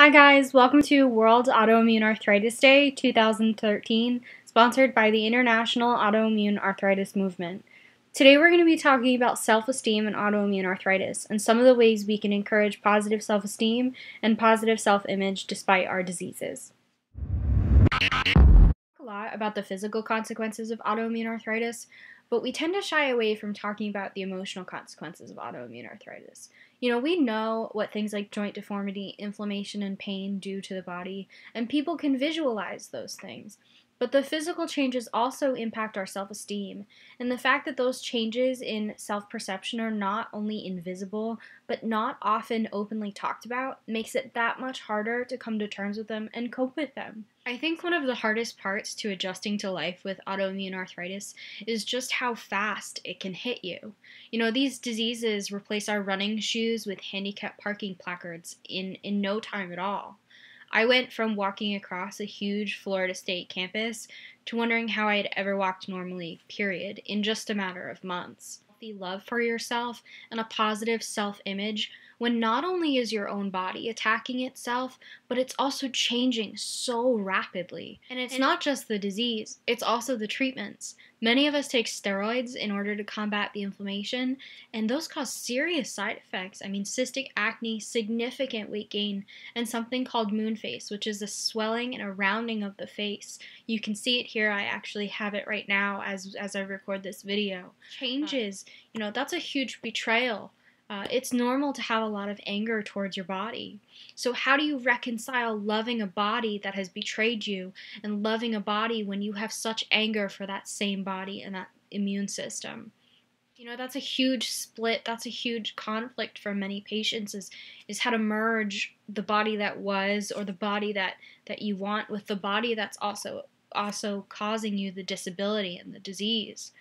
Hi guys, welcome to World Autoimmune Arthritis Day 2013, sponsored by the International Autoimmune Arthritis Movement. Today we're going to be talking about self-esteem and autoimmune arthritis, and some of the ways we can encourage positive self-esteem and positive self-image despite our diseases. We talk a lot about the physical consequences of autoimmune arthritis, but we tend to shy away from talking about the emotional consequences of autoimmune arthritis. We know what things like joint deformity, inflammation, and pain do to the body, and people can visualize those things. But the physical changes also impact our self-esteem, and the fact that those changes in self-perception are not only invisible, but not often openly talked about, makes it that much harder to come to terms with them and cope with them. I think one of the hardest parts to adjusting to life with autoimmune arthritis is just how fast it can hit you. These diseases replace our running shoes with handicap parking placards in no time at all. I went from walking across a huge Florida State campus to wondering how I had ever walked normally, period, in just a matter of months. The love for yourself and a positive self-image when not only is your own body attacking itself, but it's also changing so rapidly. And it's not just the disease, it's also the treatments. Many of us take steroids in order to combat the inflammation, and those cause serious side effects. Cystic acne, significant weight gain, and something called moon face, which is a swelling and a rounding of the face. You can see it here. I actually have it right now as I record this video. Changes, that's a huge betrayal. It's normal to have a lot of anger towards your body. So how do you reconcile loving a body that has betrayed you and loving a body when you have such anger for that same body and that immune system? That's a huge split. That's a huge conflict for many patients is how to merge the body that was or the body that you want with the body that's also causing you the disability and the disease.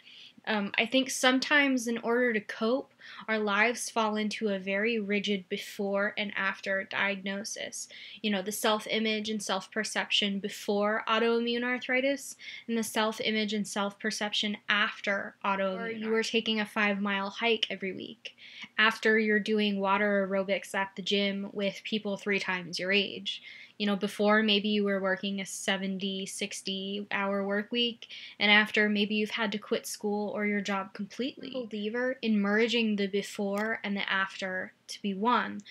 I think sometimes in order to cope, our lives fall into a very rigid before and after diagnosis. The self-image and self-perception before autoimmune arthritis and the self-image and self-perception after autoimmune. Or you were taking a 5-mile hike every week. After you're doing water aerobics at the gym with people 3 times your age. Before maybe you were working a 70, 60-hour work week, and after maybe you've had to quit school or your job completely. I'm a believer in merging the before and the after to be one.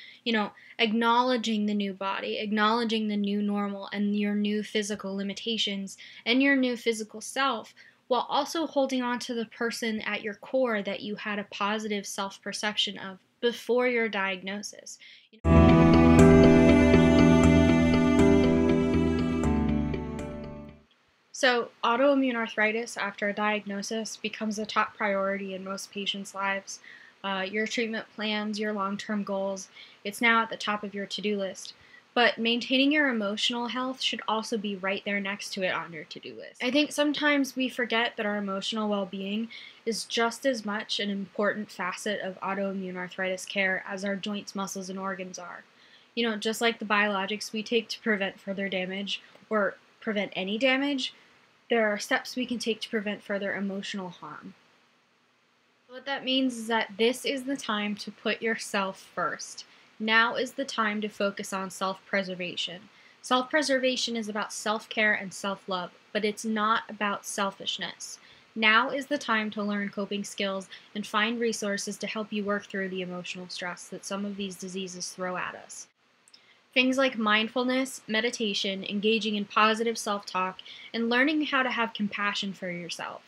Acknowledging the new body, acknowledging the new normal and your new physical limitations and your new physical self, while also holding on to the person at your core that you had a positive self-perception of before your diagnosis. So, autoimmune arthritis after a diagnosis becomes a top priority in most patients' lives. Your treatment plans, your long-term goals, it's now at the top of your to-do list. But maintaining your emotional health should also be right there next to it on your to-do list. I think sometimes we forget that our emotional well-being is just as much an important facet of autoimmune arthritis care as our joints, muscles, and organs are. Just like the biologics we take to prevent further damage or prevent any damage, there are steps we can take to prevent further emotional harm. What that means is that this is the time to put yourself first. Now is the time to focus on self-preservation. Self-preservation is about self-care and self-love, but it's not about selfishness. Now is the time to learn coping skills and find resources to help you work through the emotional stress that some of these diseases throw at us. Things like mindfulness, meditation, engaging in positive self-talk, and learning how to have compassion for yourself.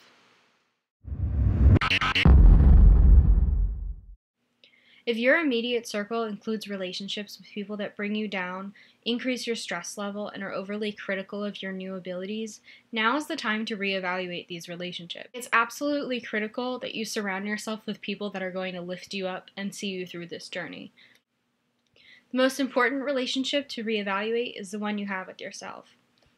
If your immediate circle includes relationships with people that bring you down, increase your stress level, and are overly critical of your new abilities, now is the time to reevaluate these relationships. It's absolutely critical that you surround yourself with people that are going to lift you up and see you through this journey. The most important relationship to reevaluate is the one you have with yourself.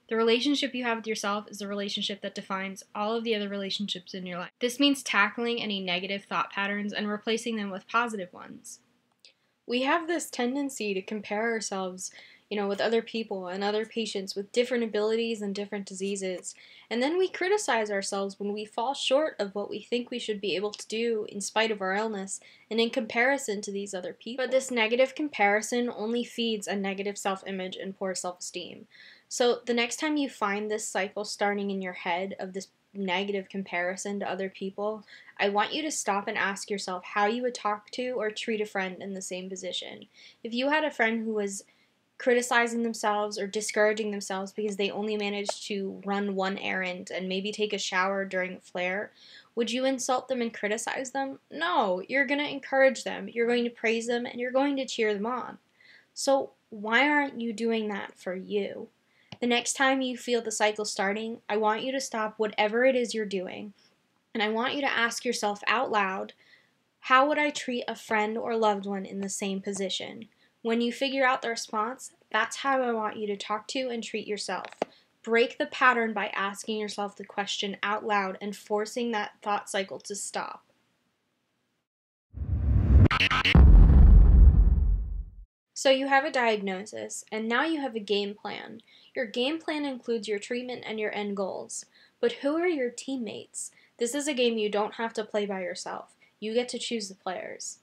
The relationship you have with yourself is the relationship that defines all of the other relationships in your life. This means tackling any negative thought patterns and replacing them with positive ones. We have this tendency to compare ourselves, with other people and other patients with different abilities and different diseases. And then we criticize ourselves when we fall short of what we think we should be able to do in spite of our illness and in comparison to these other people. But this negative comparison only feeds a negative self-image and poor self-esteem. So the next time you find this cycle starting in your head of this negative comparison to other people, I want you to stop and ask yourself how you would talk to or treat a friend in the same position. If you had a friend who was criticizing themselves or discouraging themselves because they only managed to run one errand and maybe take a shower during a flare, would you insult them and criticize them? No, you're going to encourage them, you're going to praise them, and you're going to cheer them on. So why aren't you doing that for you? The next time you feel the cycle starting, I want you to stop whatever it is you're doing, and I want you to ask yourself out loud, how would I treat a friend or loved one in the same position? When you figure out the response, that's how I want you to talk to and treat yourself. Break the pattern by asking yourself the question out loud and forcing that thought cycle to stop. So you have a diagnosis, and now you have a game plan. Your game plan includes your treatment and your end goals. But who are your teammates? This is a game you don't have to play by yourself. You get to choose the players.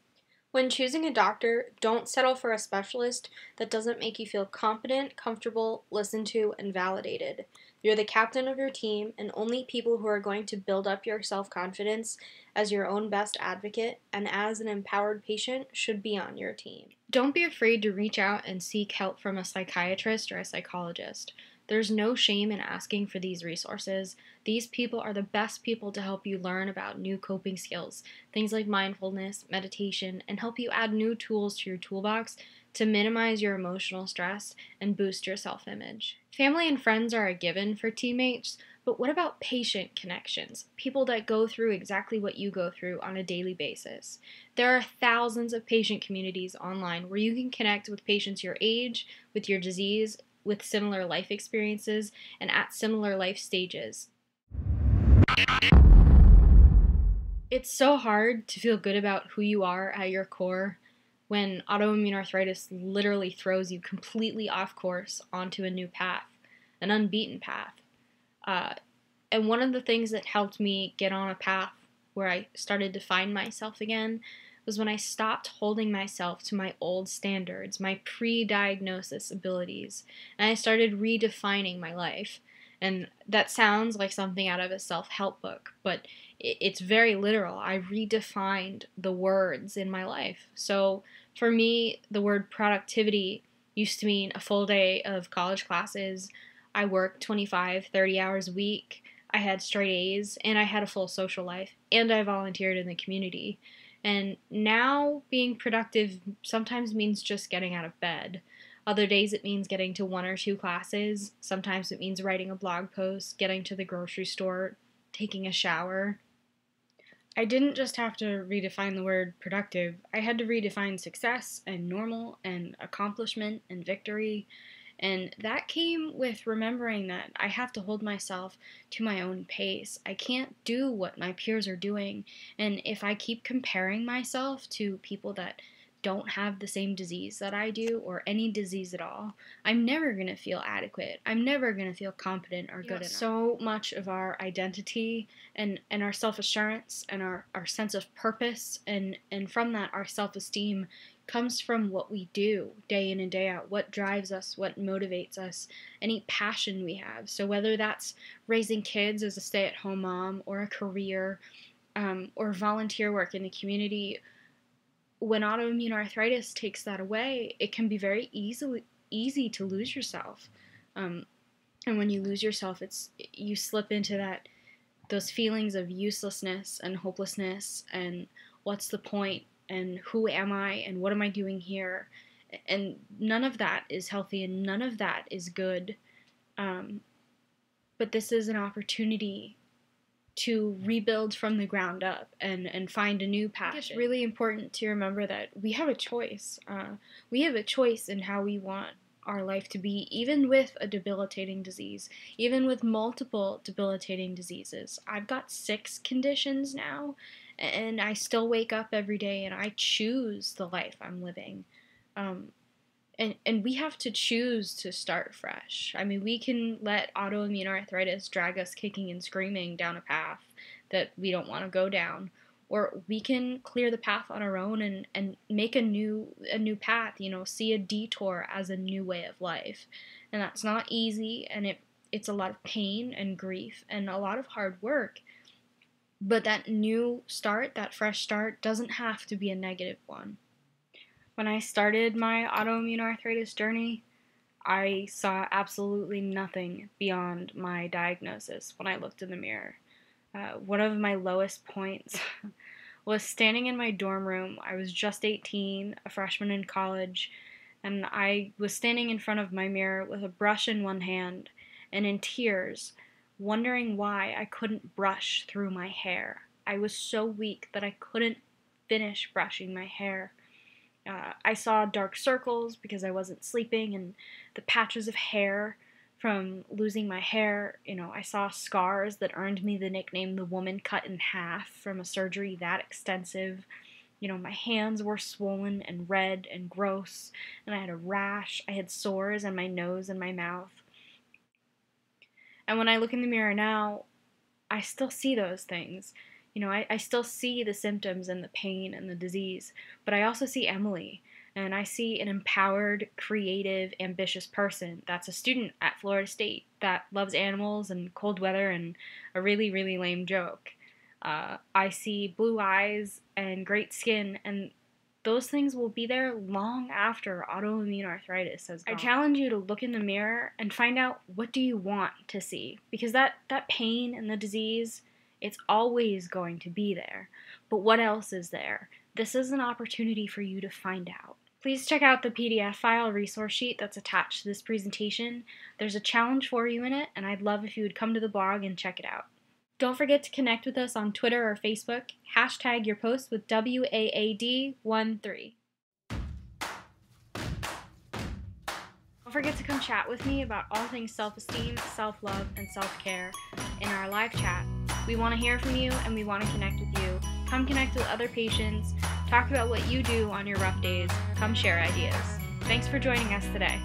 When choosing a doctor, don't settle for a specialist that doesn't make you feel confident, comfortable, listened to, and validated. You're the captain of your team, and only people who are going to build up your self-confidence as your own best advocate and as an empowered patient should be on your team. Don't be afraid to reach out and seek help from a psychiatrist or a psychologist. There's no shame in asking for these resources. These people are the best people to help you learn about new coping skills, things like mindfulness, meditation, and help you add new tools to your toolbox to minimize your emotional stress and boost your self-image. Family and friends are a given for teammates, but what about patient connections? People that go through exactly what you go through on a daily basis. There are thousands of patient communities online where you can connect with patients your age, with your disease, with similar life experiences, and at similar life stages. It's so hard to feel good about who you are at your core when autoimmune arthritis literally throws you completely off course onto a new path, an unbeaten path. And one of the things that helped me get on a path where I started to find myself again was when I stopped holding myself to my old standards, my pre-diagnosis abilities, and I started redefining my life. And that sounds like something out of a self-help book, but it's very literal. I redefined the words in my life. So for me, the word productivity used to mean a full day of college classes. I worked 25, 30 hours a week. I had straight A's, and I had a full social life, and I volunteered in the community. And now being productive sometimes means just getting out of bed. Other days it means getting to 1 or 2 classes. Sometimes it means writing a blog post, getting to the grocery store, taking a shower. I didn't just have to redefine the word productive. I had to redefine success and normal and accomplishment and victory. And that came with remembering that I have to hold myself to my own pace. I can't do what my peers are doing. And if I keep comparing myself to people that don't have the same disease that I do, or any disease at all, I'm never going to feel adequate. I'm never going to feel competent or good enough. So much of our identity and our self-assurance and our sense of purpose and from that our self-esteem comes from what we do day in and day out, what drives us, what motivates us, any passion we have. So whether that's raising kids as a stay-at-home mom or a career or volunteer work in the community, when autoimmune arthritis takes that away, it can be very easy to lose yourself. And when you lose yourself, you slip into those feelings of uselessness and hopelessness and what's the point and who am I and what am I doing here? And none of that is healthy and none of that is good. But this is an opportunity to rebuild from the ground up and find a new passion. It's really important to remember that we have a choice. We have a choice in how we want our life to be, even with a debilitating disease, even with multiple debilitating diseases. I've got 6 conditions now, and I still wake up every day and I choose the life I'm living. And we have to choose to start fresh. I mean, we can let autoimmune arthritis drag us kicking and screaming down a path that we don't want to go down. Or we can clear the path on our own and make a new path, see a detour as a new way of life. And that's not easy, and it's a lot of pain and grief and a lot of hard work. But that new start, that fresh start, doesn't have to be a negative one. When I started my autoimmune arthritis journey, I saw absolutely nothing beyond my diagnosis when I looked in the mirror. One of my lowest points was standing in my dorm room. I was just 18, a freshman in college, and I was standing in front of my mirror with a brush in one hand and in tears, wondering why I couldn't brush through my hair. I was so weak that I couldn't finish brushing my hair. I saw dark circles because I wasn't sleeping, and the patches of hair from losing my hair. I saw scars that earned me the nickname the woman cut in half from a surgery that extensive. My hands were swollen and red and gross, and I had a rash. I had sores on my nose and my mouth. And when I look in the mirror now, I still see those things. I still see the symptoms and the pain and the disease, but I also see Emily, and I see an empowered, creative, ambitious person that's a student at Florida State that loves animals and cold weather and a really, really lame joke. I see blue eyes and great skin, and those things will be there long after autoimmune arthritis has gone. I challenge you to look in the mirror and find out, what do you want to see? Because that pain and the disease, it's always going to be there. But what else is there? This is an opportunity for you to find out. Please check out the PDF file resource sheet that's attached to this presentation. There's a challenge for you in it, and I'd love if you would come to the blog and check it out. Don't forget to connect with us on Twitter or Facebook. Hashtag your post with WAAD13. Don't forget to come chat with me about all things self-esteem, self-love, and self-care in our live chat. We want to hear from you, and we want to connect with you. Come connect with other patients. Talk about what you do on your rough days. Come share ideas. Thanks for joining us today.